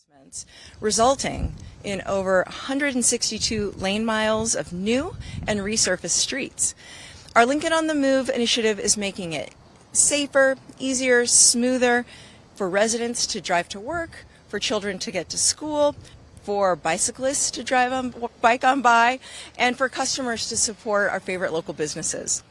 enhancements, resulting in over 162 lane miles of new and resurfaced streets. Our Lincoln on the Move initiative is making it safer, easier, smoother for residents to drive to work, for children to get to school, for bicyclists to bike on by, and for customers to support our favorite local businesses.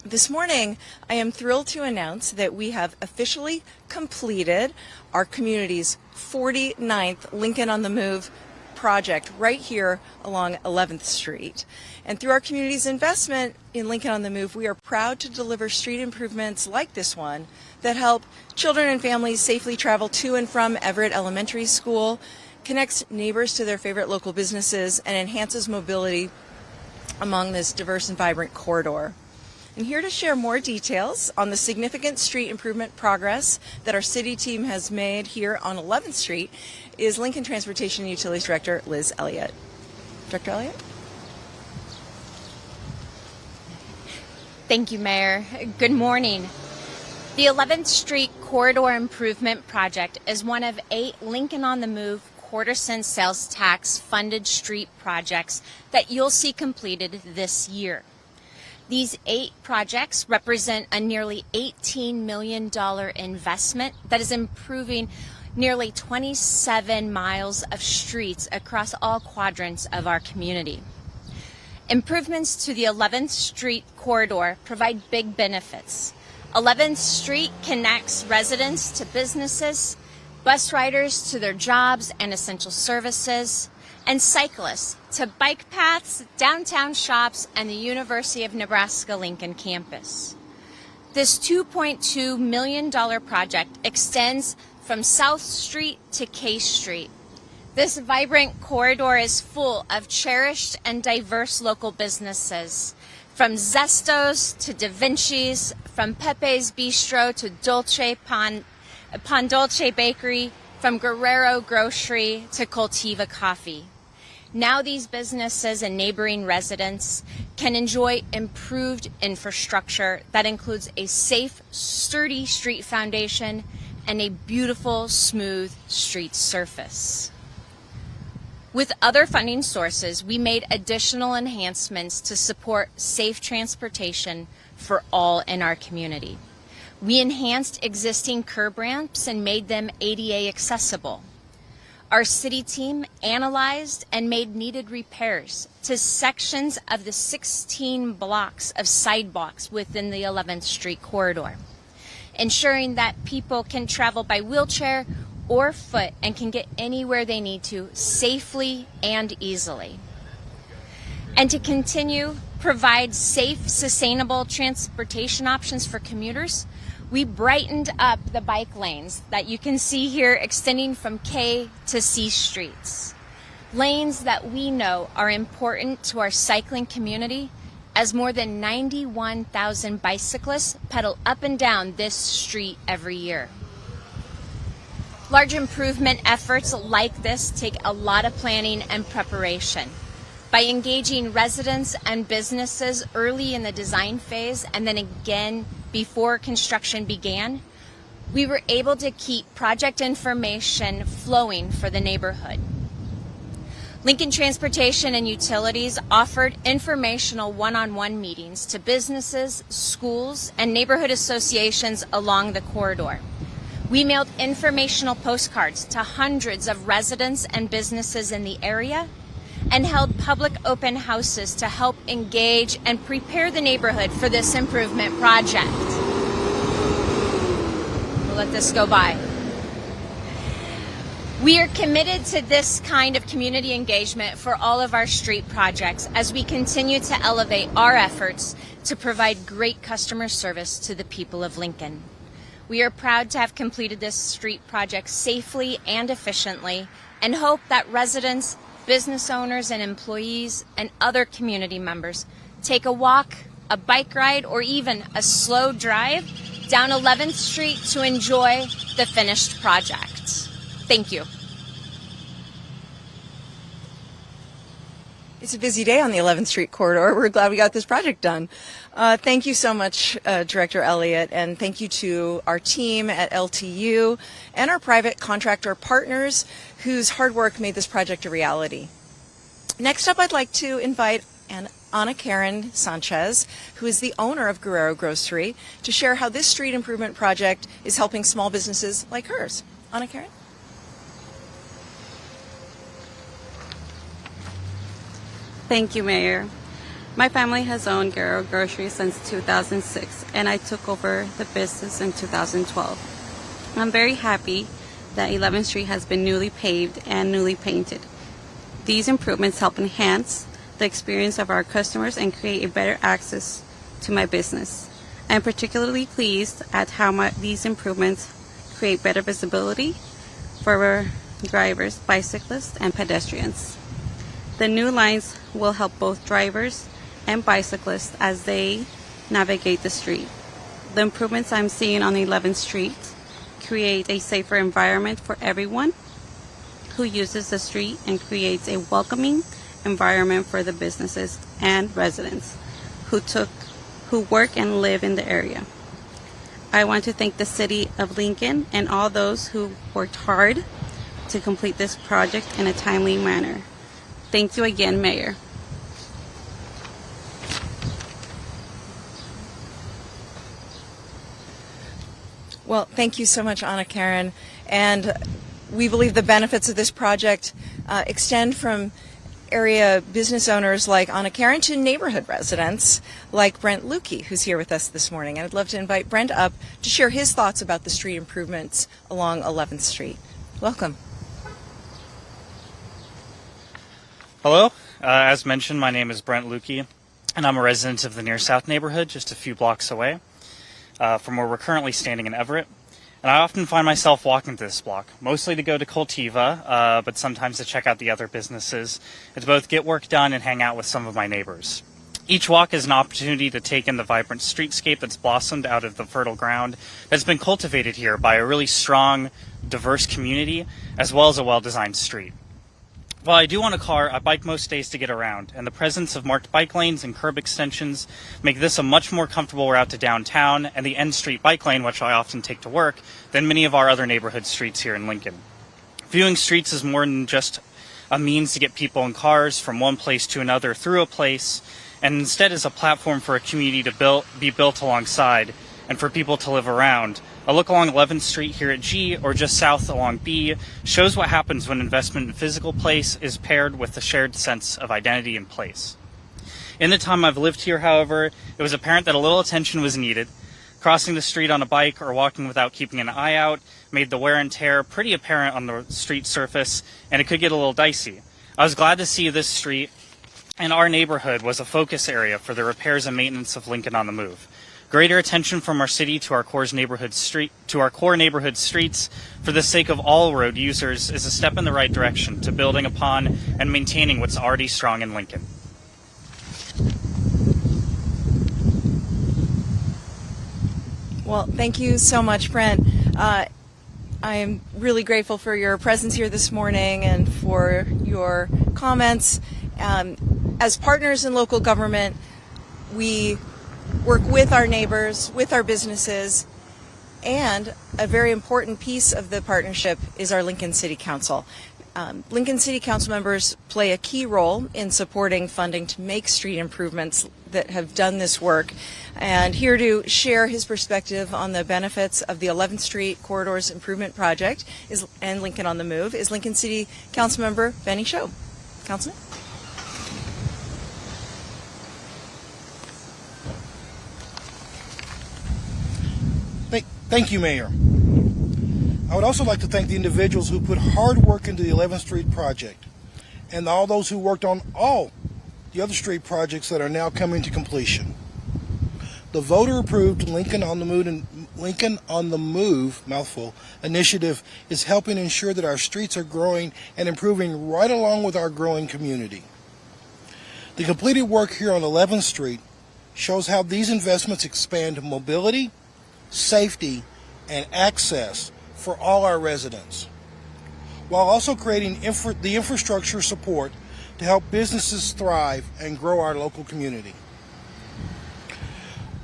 This morning, I am thrilled to announce that we have officially completed our community's 49th Lincoln on the Move project right here along 11th Street. And through our community's investment in Lincoln on the Move, we are proud to deliver street improvements like this one that help children and families safely travel to and from Everett Elementary School, connects neighbors to their favorite local businesses, and enhances mobility among this diverse and vibrant corridor. And here to share more details on the significant street improvement progress that our city team has made here on 11th Street is Lincoln Transportation and Utilities Director Liz Elliott. Director Elliott? Thank you, Mayor. Good morning. The 11th Street Corridor Improvement Project is one of 8 Lincoln on the Move quarter-cent sales tax funded street projects that you'll see completed this year. These 8 projects represent a nearly $18 million investment that is improving nearly 27 miles of streets across all quadrants of our community. Improvements to the 11th Street corridor provide big benefits. 11th Street connects residents to businesses, bus riders to their jobs and essential services, and cyclists to bike paths, downtown shops, and the University of Nebraska-Lincoln campus. This $2.2 million project extends from South Street to K Street. This vibrant corridor is full of cherished and diverse local businesses, from Zesto's to Da Vinci's, from Pepe's Bistro to Pondolce Bakery, from Guerrero Grocery to Coltiva Coffee. Now these businesses and neighboring residents can enjoy improved infrastructure that includes a safe, sturdy street foundation and a beautiful, smooth street surface. With other funding sources, we made additional enhancements to support safe transportation for all in our community. We enhanced existing curb ramps and made them ADA accessible. Our city team analyzed and made needed repairs to sections of the 16 blocks of sidewalks within the 11th Street corridor, ensuring that people can travel by wheelchair or foot and can get anywhere they need to safely and easily. And to continue provide safe, sustainable transportation options for commuters, we brightened up the bike lanes that you can see here extending from K to C streets. Lanes that we know are important to our cycling community, as more than 91,000 bicyclists pedal up and down this street every year. Large improvement efforts like this take a lot of planning and preparation. By engaging residents and businesses early in the design phase and then again before construction began, we were able to keep project information flowing for the neighborhood. Lincoln Transportation and Utilities offered informational one-on-one meetings to businesses, schools, and neighborhood associations along the corridor. We mailed informational postcards to hundreds of residents and businesses in the area and held public open houses to help engage and prepare the neighborhood for this improvement project. We'll let this go by. We are committed to this kind of community engagement for all of our street projects as we continue to elevate our efforts to provide great customer service to the people of Lincoln. We are proud to have completed this street project safely and efficiently and hope that residents, business owners and employees, and other community members take a walk, a bike ride, or even a slow drive down 11th Street to enjoy the finished project. Thank you. It's a busy day on the 11th Street corridor. We're glad we got this project done. Thank you so much, Director Elliott, and thank you to our team at LTU and our private contractor partners whose hard work made this project a reality. Next up, I'd like to invite Ana Karen Sanchez, who is the owner of Guerrero Grocery, to share how this street improvement project is helping small businesses like hers. Ana Karen? Thank you, Mayor. My family has owned Gaylor Grocery since 2006, and I took over the business in 2012. I'm very happy that 11th Street has been newly paved and newly painted. These improvements help enhance the experience of our customers and create a better access to my business. I'm particularly pleased at how these improvements create better visibility for our drivers, bicyclists, and pedestrians. The new lines will help both drivers and bicyclists as they navigate the street. The improvements I'm seeing on 11th Street create a safer environment for everyone who uses the street and creates a welcoming environment for the businesses and residents who work and live in the area. I want to thank the City of Lincoln and all those who worked hard to complete this project in a timely manner. Thank you again, Mayor. Well, thank you so much, Ana Karen. And we believe the benefits of this project extend from area business owners like Ana Karen to neighborhood residents like Brent Lukey, who's here with us this morning. And I'd love to invite Brent up to share his thoughts about the street improvements along 11th Street. Welcome. Hello. As mentioned, my name is Brent Lukey, and I'm a resident of the Near South neighborhood, just a few blocks away from where we're currently standing in Everett. And I often find myself walking to this block, mostly to go to Coltiva, but sometimes to check out the other businesses, and to both get work done and hang out with some of my neighbors. Each walk is an opportunity to take in the vibrant streetscape that's blossomed out of the fertile ground that's been cultivated here by a really strong, diverse community, as well as a well-designed street. While I do own a car, I bike most days to get around, and the presence of marked bike lanes and curb extensions make this a much more comfortable route to downtown and the N Street bike lane, which I often take to work, than many of our other neighborhood streets here in Lincoln. Viewing streets is more than just a means to get people in cars from one place to another through a place, and instead is a platform for a community to be built alongside and for people to live around. A look along 11th Street here at G, or just south along B, shows what happens when investment in physical place is paired with a shared sense of identity and place. In the time I've lived here, however, it was apparent that a little attention was needed. Crossing the street on a bike or walking without keeping an eye out made the wear and tear pretty apparent on the street surface, and it could get a little dicey. I was glad to see this street and our neighborhood was a focus area for the repairs and maintenance of Lincoln on the Move. Greater attention from our city to our core neighborhood streets for the sake of all road users is a step in the right direction to building upon and maintaining what's already strong in Lincoln. Well, thank you so much, Brent. I am really grateful for your presence here this morning and for your comments. As partners in local government, we work with our neighbors, with our businesses, and a very important piece of the partnership is our Lincoln City Council. Lincoln City Council members play a key role in supporting funding to make street improvements that have done this work. And here to share his perspective on the benefits of the 11th Street Corridors Improvement Project and Lincoln on the Move is Lincoln City Council member Benny Show. Councilman? Thank you, Mayor. I would also like to thank the individuals who put hard work into the 11th Street project and all those who worked on all the other street projects that are now coming to completion. The voter-approved Lincoln on the Move mouthful initiative is helping ensure that our streets are growing and improving right along with our growing community. The completed work here on 11th Street shows how these investments expand mobility, safety, and access for all our residents, while also creating the infrastructure support to help businesses thrive and grow our local community.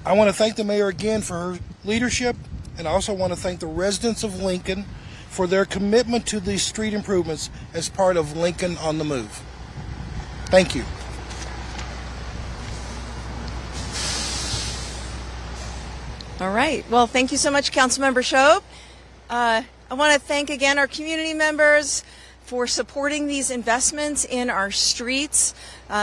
I want to thank the mayor again for her leadership, and I also want to thank the residents of Lincoln for their commitment to these street improvements as part of Lincoln on the Move. Thank you. All right. Well, thank you so much, Councilmember Shope. I want to thank again our community members for supporting these investments in our streets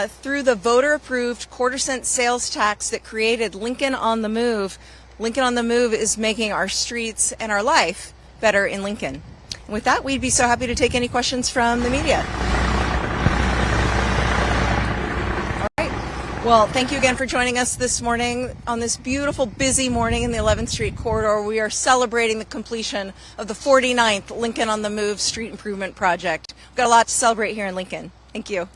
through the voter-approved quarter-cent sales tax that created Lincoln on the Move. Lincoln on the Move is making our streets and our life better in Lincoln. And with that, we'd be so happy to take any questions from the media. All right. Well, thank you again for joining us this morning on this beautiful, busy morning in the 11th Street corridor. We are celebrating the completion of the 49th Lincoln on the Move street improvement project. We've got a lot to celebrate here in Lincoln. Thank you.